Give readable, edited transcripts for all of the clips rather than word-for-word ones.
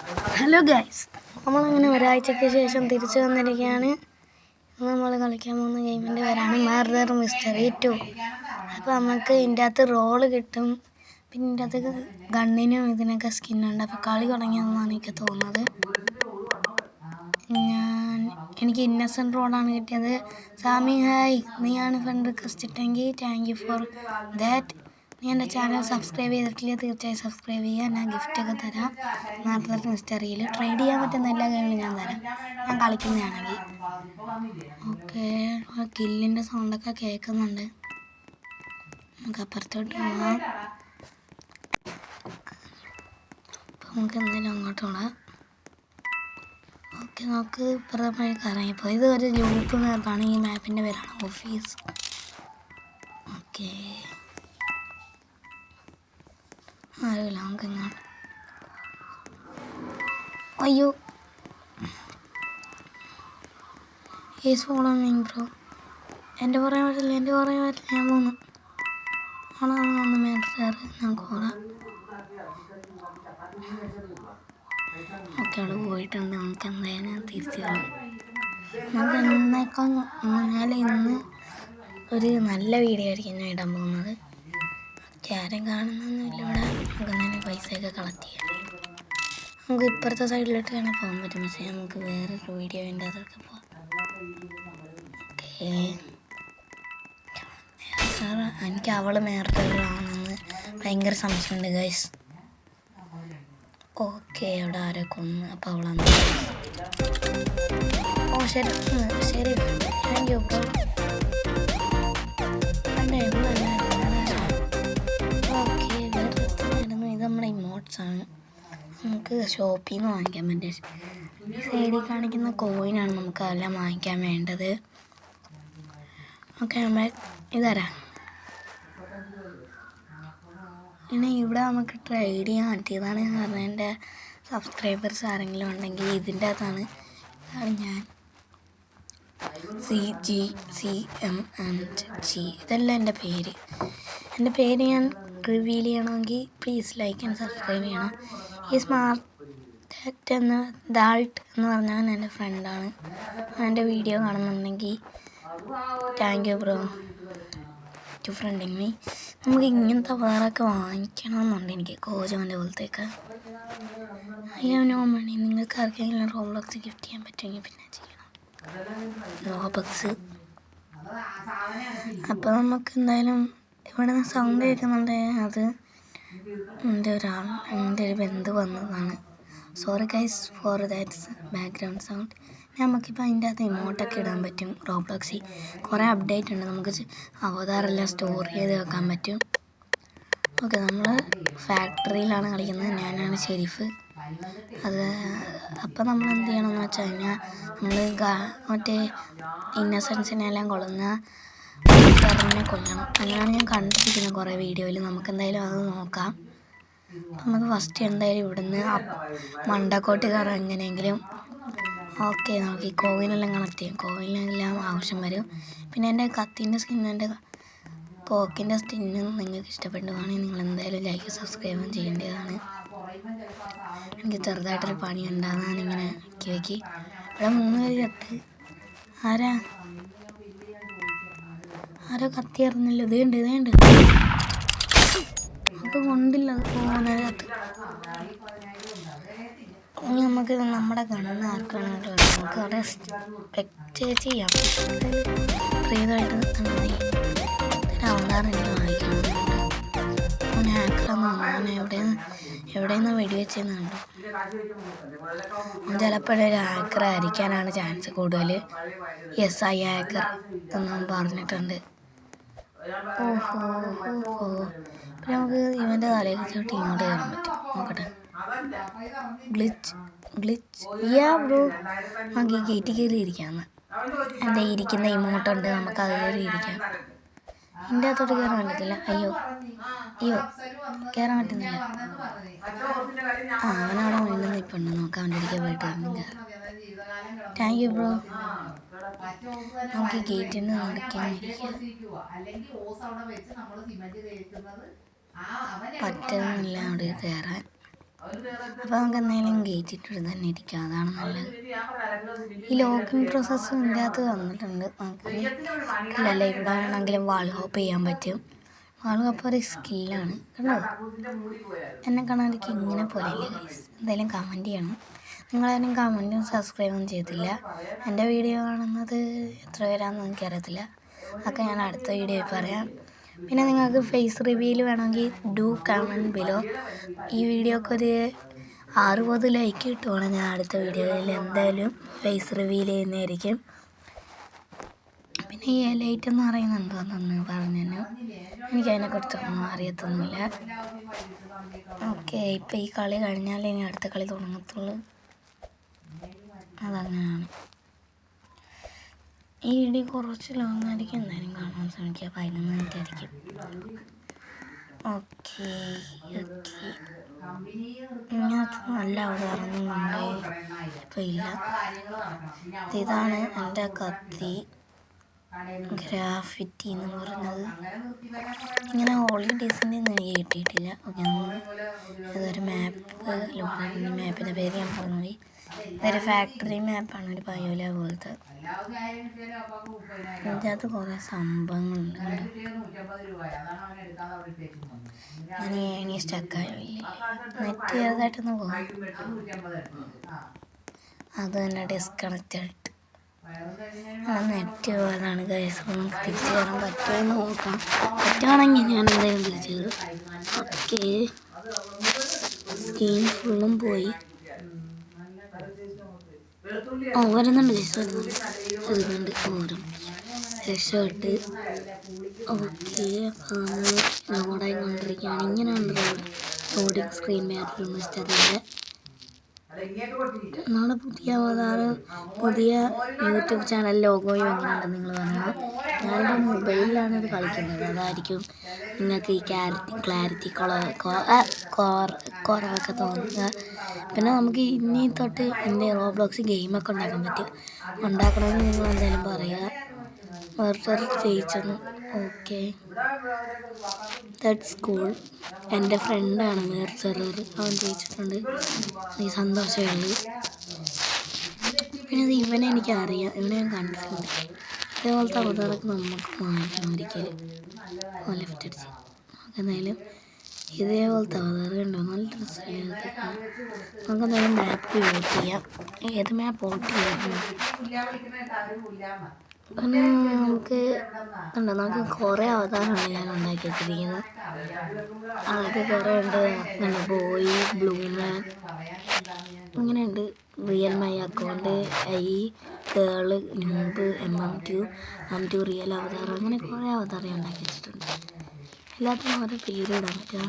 Hello guys, നമ്മളങ്ങനെ ഒരാഴ്ചയ്ക്ക് ശേഷം തിരിച്ചു വന്നിരിക്കുകയാണ്. നമ്മൾ കളിക്കാൻ പോകുന്ന ഗെയിമിൻ്റെ പേരാണ് മർഡർ മിസ്റ്ററി 2. അപ്പോൾ നമുക്ക് ഇതിൻ്റെ അകത്ത് റോള് കിട്ടും. പിന്നെ ഇതിൻ്റെ അകത്ത് ഗണ്ണിനും ഇതിനൊക്കെ സ്കിന്നുണ്ട്. അപ്പോൾ കളി തുടങ്ങിയതെന്നാണ് എനിക്ക് തോന്നുന്നത്. എനിക്ക് ഇന്നസെൻറ്റ് റോഡാണ് കിട്ടിയത്. സാമി ഹായ്, നീയാണ് ഫ്രണ്ട് റിക്വസ്റ്റ് ഇട്ടെങ്കിൽ താങ്ക് യു ഫോർ ദാറ്റ്. നീ എൻ്റെ ചാനൽ സബ്സ്ക്രൈബ് ചെയ്തിട്ടില്ല, തീർച്ചയായും സബ്സ്ക്രൈബ് ചെയ്യുക. ഞാൻ ഗിഫ്റ്റൊക്കെ തരാം. മർഡർ മിസ്റ്ററിയിൽ ട്രേഡ് ചെയ്യാൻ പറ്റുന്ന എല്ലാ ഗെയിമിലും ഞാൻ തരാം, ഞാൻ കളിക്കുന്നതാണെങ്കിൽ. ഓക്കെ, കില്ലിൻ്റെ സൗണ്ടൊക്കെ കേൾക്കുന്നുണ്ട്. നമുക്ക് അപ്പുറത്തോട്ട് പോകാം. അപ്പോൾ നമുക്ക് എന്തെങ്കിലും അങ്ങോട്ട് പോകാം. ഓക്കെ, നമുക്ക് ഇപ്പുറത്തെ വഴിക്ക് ഇറങ്ങിപ്പോൾ ഇത് ഒരു ലൂപ്പ് മാപ്പാണ്. ഈ മാപ്പിൻ്റെ പേരാണ് ഓഫീസ്. ഓക്കെ, ആരുമില്ല, നമുക്ക് ഇങ്ങോട്ട്. അയ്യോ, ഈസ് ഫോളോവിങ് ബ്രോ. എൻ്റെ പറയാൻ പറ്റില്ല, ഞാൻ പോന്നു. ഓണാണ് വന്ന് മേടിച്ചാറ്, നമുക്ക് ഓടാം. ഓക്കെ, അവിടെ പോയിട്ടുണ്ട്. നമുക്ക് എന്തായാലും തിരിച്ചു കാണാം. നമുക്ക് എന്നേക്കാൾ ഇന്ന് ഒരു നല്ല വീഡിയോ ആയിരിക്കും ഞാൻ ഇടാൻ പോകുന്നത്. ആരും കാണുന്നൊന്നുമില്ല ഇവിടെ. നമുക്ക് എന്തായാലും പൈസയൊക്കെ കളക്ട് ചെയ്യാം. നമുക്ക് ഇപ്പുറത്തെ സൈഡിലോട്ട് തന്നെ പോകാൻ പറ്റും. പക്ഷേ നമുക്ക് വേറൊരു വീഡിയോൻ്റെ അതൊക്കെ പോകാം. ഓക്കെ സാർ, എനിക്ക് അവൾ മേർഡറാണെന്ന് ഭയങ്കര സംശയമുണ്ട് ഗൈസ്. ഓക്കെ, അവിടെ ആരോ കൊന്ന്. അപ്പോൾ അവളാണ്. ഓ ശരി ശരി, താങ്ക് യു ബ്രോ. ഓക്കെ, വേറെ ഇത് നമ്മുടെ ഇമോട്ട്സാണ്. നമുക്ക് ഷോപ്പിൽ നിന്ന് വാങ്ങിക്കാൻ പറ്റും. ഈ സൈഡിൽ കാണിക്കുന്ന കോയിനാണ് നമുക്ക് അതെല്ലാം വാങ്ങിക്കാൻ വേണ്ടത്. ഓക്കെ, നമ്മൾ ഇതാരാ ഇനി ഇവിടെ നമുക്ക് ട്രേഡ് ചെയ്യാൻ പറ്റിയതാണ്. കാരണം എൻ്റെ സബ്സ്ക്രൈബേഴ്സ് ആരെങ്കിലും ഉണ്ടെങ്കിൽ ഇതിൻ്റെ അകത്താണ്. ഞാൻ CGCM&G, ഇതല്ല എൻ്റെ പേര്. എൻ്റെ പേര് ഞാൻ റിവീൽ ചെയ്യണമെങ്കിൽ പ്ലീസ് ലൈക്ക് ആൻഡ് സബ്സ്ക്രൈബ് ചെയ്യണം. ഈ സ്മാർട്ട് ദാൾട്ട് എന്ന് പറഞ്ഞാൽ എൻ്റെ ഫ്രണ്ടാണ്. എൻ്റെ വീഡിയോ കാണുന്നുണ്ടെങ്കിൽ thank you bro to friending me. നമുക്ക് ഇങ്ങനത്തെ വേറൊക്കെ വാങ്ങിക്കണമെന്നുണ്ട് എനിക്ക്, കോജോൻ്റെ പോലത്തേക്ക്. അയ്യോ നോ മണി. നിങ്ങൾക്ക് ആർക്കെങ്കിലും റോബ്ലോക്സ് ഗിഫ്റ്റ് ചെയ്യാൻ പറ്റുമെങ്കിൽ പിന്നെ ചെയ്യണം, റോബക്സ്. അപ്പോൾ നമുക്ക് എന്തായാലും ഇവിടെ നിന്ന് സൗണ്ട് കേൾക്കുന്നുണ്ട്. അത് എൻ്റെ ഒരു ബന്ധു വന്നതാണ്. Sorry guys for that's background sound. നമുക്കിപ്പോൾ അതിൻ്റെ അകത്ത് ഇമോട്ടൊക്കെ ഇടാൻ പറ്റും. റോബ്ലോക്സിൽ കുറേ അപ്ഡേറ്റ് ഉണ്ട്. നമുക്ക് അവതാറെല്ലാം സ്റ്റോർ ചെയ്ത് വെക്കാൻ പറ്റും. ഓക്കെ, നമ്മൾ ഫാക്ടറിയിലാണ് കളിക്കുന്നത്. ഞാനാണ് ഷെരീഫ്. അപ്പോൾ നമ്മൾ എന്ത് ചെയ്യണമെന്ന് വെച്ച് കഴിഞ്ഞാൽ നമ്മൾ മറ്റേ ഇന്നസെൻസിനെല്ലാം കൊള്ളുന്ന നെ കൊല്ലണം. അങ്ങനെയാണ് ഞാൻ കണ്ടിരിക്കുന്നത് കുറേ വീഡിയോയിൽ. നമുക്ക് എന്തായാലും അത് നോക്കാം. നമുക്ക് ഫസ്റ്റ് എന്തായാലും ഇവിടുന്ന് മണ്ടക്കോട്ട് കയറാം എങ്ങനെയെങ്കിലും. ഓക്കെ, നമുക്ക് ഈ കോവിനെല്ലാം കളക്ട് ചെയ്യാം. കോവിനെല്ലാം ആവശ്യം വരും. പിന്നെ എൻ്റെ കത്തിൻ്റെ സ്കിന്നും എൻ്റെ പോക്കിൻ്റെ സ്കിന്നും നിങ്ങൾക്ക് ഇഷ്ടപ്പെടുവാണെങ്കിൽ നിങ്ങൾ എന്തായാലും ലൈക്ക് സബ്സ്ക്രൈബും ചെയ്യേണ്ടതാണ്. എനിക്ക് ചെറുതായിട്ടൊരു പണി ഉണ്ടാകുന്നതാണ് ഇങ്ങനെ വെക്കി. ഇവിടെ 3 പേര് കത്ത്. ആരോ കത്തി ഇറങ്ങില്ല. ഇതേണ്ട് നമുക്ക് കൊണ്ടില്ല, അത് പോകുന്ന കത്ത്. ഇനി നമുക്ക് നമ്മുടെ ഗണ്ണ് ആർക്കാണെങ്കിലും നമുക്ക് അവിടെ സ്പെക്ടേറ്റ് ചെയ്യാം. ഫ്രീതായിട്ട് നിൽക്കണമെങ്കിൽ അവതാറെനിക്ക് വാങ്ങിക്കണമെന്നുണ്ട്. ഹാക്കറെന്ന് പറഞ്ഞാൽ എവിടെയെന്ന് വെടിവെച്ചെന്നുണ്ടോ. ചിലപ്പോഴൊരു ഹാക്കർ ആയിരിക്കാനാണ് ചാൻസ് കൂടുതൽ. SI ഹാക്കർ എന്നും പറഞ്ഞിട്ടുണ്ട്. ഓഹോ, പിന്നെ നമുക്ക് ഇവൻ്റെ തലയിൽ ചോട്ടി ഇങ്ങോട്ട് കയറാൻ പറ്റും. നോക്കട്ടെ, ഗ്ലിച്ച് യാ ബ്രോ. നമുക്ക് ഈ ഗേറ്റ് കയറി ഇരിക്കാമെന്ന്. എൻ്റെ ഇരിക്കുന്ന ഇമോട്ടുണ്ട്, നമുക്ക് അത് കയറി ഇരിക്കാം. ഇതിൻ്റെ അകത്തോട്ട് കയറാൻ പറ്റത്തില്ല. അയ്യോ കയറാൻ പറ്റുന്നില്ല. അവനവിടെ വീണ്ടും നിൽപ്പുണ്ട്. നോക്കാം, അവൻ്റെ ഇരിക്കാൻ പോയിട്ട് വീണ്ടും കയറാം. Thank you bro. നമുക്ക് ഗേറ്റിൽ നിന്ന് നടക്കാനിരിക്കുക. പറ്റുന്നില്ല അവിടെ കയറാൻ. അപ്പോൾ നമുക്ക് എന്തെങ്കിലും കയറ്റിയിട്ട് തന്നെ ഇരിക്കാം, അതാണ് നല്ലത്. ഈ ലോഗിൻ പ്രോസസ്സ് ഇതിൻ്റെ അകത്ത് തന്നിട്ടുണ്ട്. നമുക്ക് അല്ല ഇവിടെ വേണമെങ്കിലും വാൾ ഹോപ്പ് ചെയ്യാൻ പറ്റും. വാൾ ഹോപ്പ് ഒരു സ്കില്ലാണ്, കണ്ടോ? എന്നെ കാണാൻ എനിക്ക് ഇങ്ങനെ പോലെയല്ലേ ഗൈസ്? എന്തായാലും കമൻറ്റ് ചെയ്യണം. നിങ്ങളാരും കമൻറ്റും സബ്സ്ക്രൈബും ചെയ്തില്ല. എൻ്റെ വീഡിയോ കാണുന്നത് എത്ര പേരാണെന്ന് എനിക്കറിയത്തില്ല, അതൊക്കെ ഞാൻ അടുത്ത വീഡിയോയിൽ പറയാം. പിന്നെ നിങ്ങൾക്ക് ഫേസ് റിവീൽ വേണമെങ്കിൽ ഡു കമൻറ്റ് ബിലോ. ഈ വീഡിയോക്ക് ഒരു 60 ലൈക്ക് കിട്ടുവാണെങ്കിൽ ഞാൻ അടുത്ത വീഡിയോയിൽ എന്തായാലും ഫേസ് റിവീൽ ചെയ്യുന്നതായിരിക്കും. പിന്നെ ഈ ലൈറ്റ് എന്ന് പറയുന്നത് എന്തോന്നൊന്ന് പറഞ്ഞു തന്നെ, എനിക്കതിനെക്കുറിച്ചൊന്നും അറിയത്തൊന്നുമില്ല. ഓക്കെ, ഇപ്പം ഈ കളി കഴിഞ്ഞാലേ ഇനി അടുത്ത കളി തുടങ്ങത്തുള്ളൂ, അതങ്ങനെയാണ്. ഈ വീഡിയോ കുറച്ച് ലോങ് ആയിരിക്കും, എന്തായാലും കാണാൻ ശ്രമിക്കുക. 11 മിനിറ്റ് ആയിരിക്കും. ഓക്കെ ഇങ്ങനത്തെ നല്ല അവതാരങ്ങളുണ്ട്, ഇപ്പം ഇല്ല. ഇതാണ് എൻ്റെ കത്തി, ഗ്രാഫിറ്റി എന്ന് പറഞ്ഞത്. ഇങ്ങനെ ഹോളിഡേയ്സിൻ്റെ ഒന്നും എനിക്ക് കിട്ടിയിട്ടില്ല. ഓക്കെ, ഇതൊരു മാപ്പ് ലോഡ്. മാപ്പിൻ്റെ പേര് ഞാൻ പറഞ്ഞുപോയി. ഇതൊരു ഫാക്ടറി മാപ്പാണ്, ഒരു പയോല പോലത്തെ. ഇതിൻ്റെ അകത്ത് കുറേ സംഭവങ്ങളുണ്ട്. ഞാൻ സ്റ്റക്കായോ ഇല്ല, നെറ്റ് ചെറുതായിട്ടൊന്ന് പോകും, അത് തന്നെ ഡിസ്കണക്റ്റഡ്. നെറ്റ് പോയതാണ് ഗൈസ്. നമുക്ക് തിരിച്ചു കയറാൻ പറ്റുമെന്ന് നോക്കാം. പറ്റുവാണെങ്കിൽ ഞാൻ എന്തായാലും തിരിച്ചു കയറും. ഓക്കെ, സ്ക്രീൻ ഫുള്ളും പോയി. വരുന്നുണ്ട് ഗൈസ്, വരുന്നുണ്ട് ഓരും രക്ഷപ്പെട്ട്. ഓക്കെ, ലോഡായി കൊണ്ടിരിക്കുകയാണ്. ഇങ്ങനെ ഉണ്ട് ലോഡിങ് സ്ക്രീൻ മാപ്പ് മിസ്റ്ററിൻ്റെ. നമ്മുടെ പുതിയ അവതാരം, പുതിയ യൂട്യൂബ് ചാനൽ ലോഗോയും എങ്ങനെയുണ്ടെന്ന് നിങ്ങൾ പറയണം. ഞാനിപ്പോൾ മൊബൈലിലാണ് ഇത് കളിക്കുന്നത്, അതായിരിക്കും നിങ്ങൾക്ക് ഈ ക്ലാരിറ്റി കുറവൊക്കെ തോന്നുക. പിന്നെ നമുക്ക് ഇനി തൊട്ട് എൻ്റെ റോബ്ലോക്സ് ഗെയിമൊക്കെ ഉണ്ടാക്കാൻ പറ്റും. ഉണ്ടാക്കണമെന്ന് നിങ്ങൾ എന്തായാലും പറയുക. വേറെ ജയിച്ചെന്ന്. Okay, that's cool. എൻ്റെ ഫ്രണ്ടാണ് മേർസറർ, അവൻ ജയിച്ചിട്ടുണ്ട്. ഈ സന്തോഷമേ ഉള്ളൂ. പിന്നെ ഇവനെ എനിക്കറിയാം, ഇവനെ ഞാൻ കണ്ടിട്ടുണ്ട്. ഇതേപോലത്തെ അവതാരമൊക്കെ നമുക്ക് വാങ്ങിക്കണം ഒരിക്കലും. ലെഫ്റ്റ് അടിച്ച് നമുക്ക് എന്തായാലും ഇതേപോലത്തെ അവതാരം ഉണ്ടോ, നല്ല ഡ്രസ്സല്ലേ. നമുക്ക് എന്തായാലും മാപ്പ് വോട്ട് ചെയ്യാം. ഏത് മാപ്പ് വോട്ട് ചെയ്യാം? പിന്നെ നമുക്ക് കുറേ അവതാരമാണ് ഞാൻ ഉണ്ടാക്കി വെച്ചിരിക്കുന്നത്. അതൊക്കെ കുറേ ഉണ്ട്. ബോയ്, ബ്ലൂമാൻ, അങ്ങനെയുണ്ട്. Real my account, girl, noob, MM2 real അവതാരം, അങ്ങനെ കുറേ അവതാരം ഉണ്ടാക്കി വെച്ചിട്ടുണ്ട്. എല്ലാത്തിനും ഓരോ പേരിടാൻ പറ്റുക,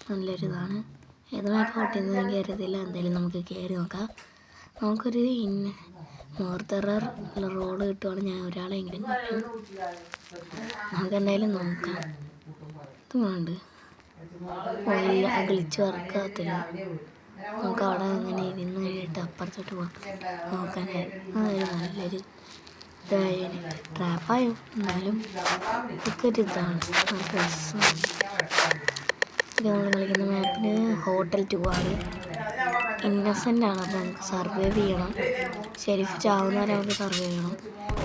നല്ലൊരിതാണ്. ഏത് മാപ്പ് വോട്ട് ചെയ്യുന്നത് എനിക്ക് അറിയത്തില്ല, എന്തായാലും നമുക്ക് കയറി നോക്കാം. നമുക്കൊരു മോർത്തറർ റോഡ് കിട്ടുവാണെങ്കിൽ ഞാൻ ഒരാളെങ്കിലും കിട്ടും. നമുക്ക് എന്തായാലും നോക്കാം. ഇതുകൊണ്ട് ഇല്ല, കളിച്ച് വർക്കാകത്തില്ല. നമുക്ക് അവിടെ അങ്ങനെ ഇരുന്ന് കഴിഞ്ഞിട്ട് അപ്പുറത്തോട്ട് പോകാം നോക്കാനായിരുന്നു. അതൊരു നല്ലൊരു ട്രാപ്പായോ, എന്നാലും ഒക്കെ ഒരു ഇതാണ്. നമ്മൾ കളിക്കുന്ന മാപ്പിന് ഹോട്ടൽ 2 ആണ്. ഇന്നസെൻ്റ് ആണ്, അപ്പോൾ നമുക്ക് സർവൈവ് ചെയ്യണം. ഷെരീഫ് ചാവുന്നവരെ നമുക്ക് സർവൈവ് ചെയ്യണം.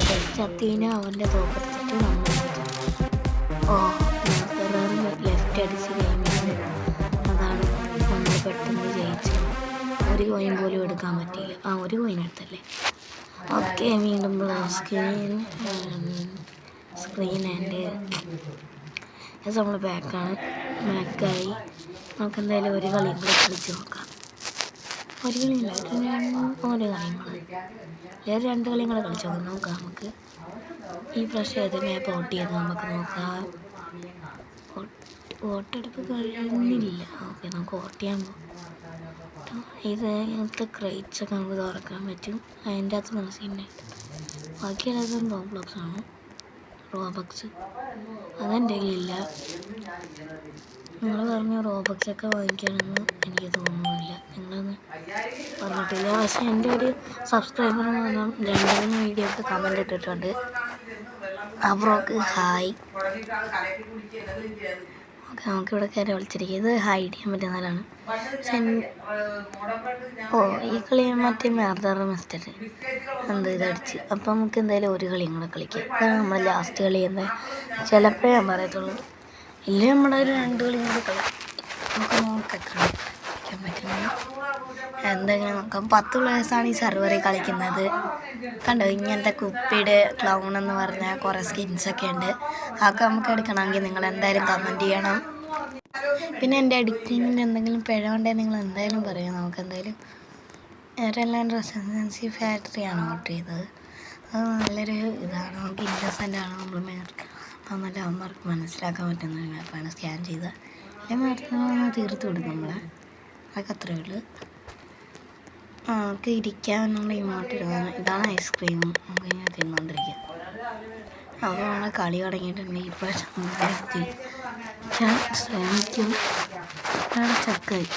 ഷെരീഫ് ചത്തീനെ അവൻ്റെ തോക്കെടുത്തിട്ട് നമ്മൾ ലെഫ്റ്റ് അടിച്ച് കഴിഞ്ഞാൽ അതാണ് നമ്മൾ പെട്ടെന്ന് ജയിച്ചത്. ഒരു കോയിൻ പോലും എടുക്കാൻ പറ്റിയില്ല. ഒരു കോയിൻ എടുത്തല്ലേ. ഓക്കെ, വീണ്ടും സ്ക്രീൻ ആൻഡ് നമ്മൾ ബാക്കായി. നമുക്ക് എന്തായാലും ഒരു കളിയും കൂടെ കളിച്ച് നോക്കാം. ഒരു കളിയില്ല, ഓരോ കളിയും കൂടെ, വേറെ 2 കളിയും കൂടെ കളിച്ച് നോക്കാം. നമുക്ക് ഈ പ്രാവശ്യം ഏത് മാപ്പ് വോട്ട് ചെയ്ത് നമുക്ക് നോക്കാം. വോട്ടെടുപ്പ് കഴിഞ്ഞില്ല. ഓക്കെ, നമുക്ക് വോട്ട് ചെയ്യാൻ പോകും. ഇങ്ങനത്തെ ക്രേറ്റ്സൊക്കെ നമുക്ക് തുറക്കാൻ പറ്റും. അതിൻ്റെ അകത്ത് നല്ല സീനായിട്ട്. ബാക്കി എല്ലാത്തും റോബ്ലോക്സ് ആണ്. റോബക്സ് അതെൻ്റെ കയ്യിലില്ല. നിങ്ങൾ പറഞ്ഞു റോബക്സൊക്കെ വാങ്ങിക്കണമെന്ന് എനിക്ക് തോന്നുന്നില്ല, നിങ്ങളൊന്ന് പറഞ്ഞിട്ടില്ല. പക്ഷേ എൻ്റെ ഒരു സബ്സ്ക്രൈബർ 2 വീഡിയോക്ക് കമൻറ്റ് ഇട്ടിട്ടുണ്ട്. ബ്രോക്ക് ഹായ്. ഓക്കെ നമുക്കിവിടെ കയറി വിളിച്ചിരിക്കുക. ഇത് ഹൈഡ് ചെയ്യാൻ പറ്റുന്ന സ്ഥലമാണ്. ഈ കളി മറ്റേ മർഡർ മിസ്റ്ററി ഇതടിച്ച്. അപ്പം നമുക്ക് എന്തായാലും ഒരു കളിയും കൂടെ കളിക്കാം. ഇതാണ് നമ്മൾ ലാസ്റ്റ് കളി. എന്താ ചിലപ്പോഴേ ഞാൻ പറയത്തുള്ളൂ, ഇല്ലേ നമ്മുടെ ഒരു 2 കളിയും കൂടെ കളിക്കാം. നമുക്ക് നോക്കാം കളിക്കാൻ പറ്റുന്നത് എന്തെങ്കിലും നോക്കാം. 10 പ്ലേയേഴ്സാണ് ഈ സെർവറിൽ കളിക്കുന്നത്. കണ്ടോ, ഇങ്ങനത്തെ കുപ്പിയുടെ ക്ലൗൺ എന്ന് പറഞ്ഞാൽ കുറേ സ്കിൻസൊക്കെ ഉണ്ട്. അതൊക്കെ നമുക്ക് എടുക്കണമെങ്കിൽ നിങ്ങൾ എന്തായാലും കമൻറ്റ് ചെയ്യണം. പിന്നെ എൻ്റെ എഡിറ്റിങ്ങിൻ്റെ എന്തെങ്കിലും പിഴ ഉണ്ടെങ്കിൽ നിങ്ങൾ എന്തായാലും പറയാം. നമുക്ക് എന്തായാലും എയർലൈൻ റെസിഡൻസി ഫാക്ടറിയാണ് ഓർഡർ ചെയ്തത്. അത് നല്ലൊരു ഇതാണ്. നമുക്ക് ഇന്നസെൻ്റാണ് നമ്മൾ നല്ല അമ്മമാർക്ക് മനസ്സിലാക്കാൻ പറ്റുന്ന ഒരു മാപ്പാണ്. സ്കാൻ ചെയ്ത് മാർക്കൊന്ന് തീർത്ത് കൊടുക്കും നമ്മളെ. അതൊക്കെ അത്രയേ ഉള്ളൂ. നമുക്ക് ഇരിക്കാനുള്ള ഇമോട്ട് ഇതാണ് ഐസ്ക്രീം. നമുക്ക് ഇങ്ങനെ തിന്നുകൊണ്ടിരിക്കാം. അപ്പോൾ നമ്മൾ കളി തുടങ്ങിയിട്ടുണ്ടെങ്കിൽ ഇപ്പോൾ ശ്രമിക്കും. സ്റ്റക്കായി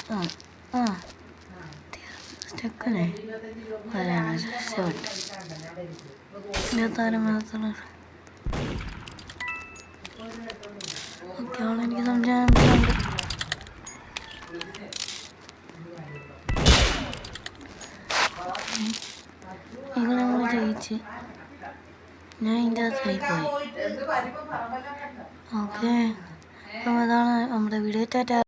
സ്റ്റക്കല്ലേ അതാണ് ഷോട്ട് 26 മാസത്തുള്ള. ഓക്കെ, അവളെനിക്ക് സംശയമുണ്ട്. നിങ്ങൾ നമ്മൾ ജയിച്ച് ഞാൻ ഇതിൻ്റെ അകത്തായി പോയി. ഓക്കെ, അപ്പോൾ അതാണ് നമ്മുടെ വീഡിയോ. ടാറ്റ.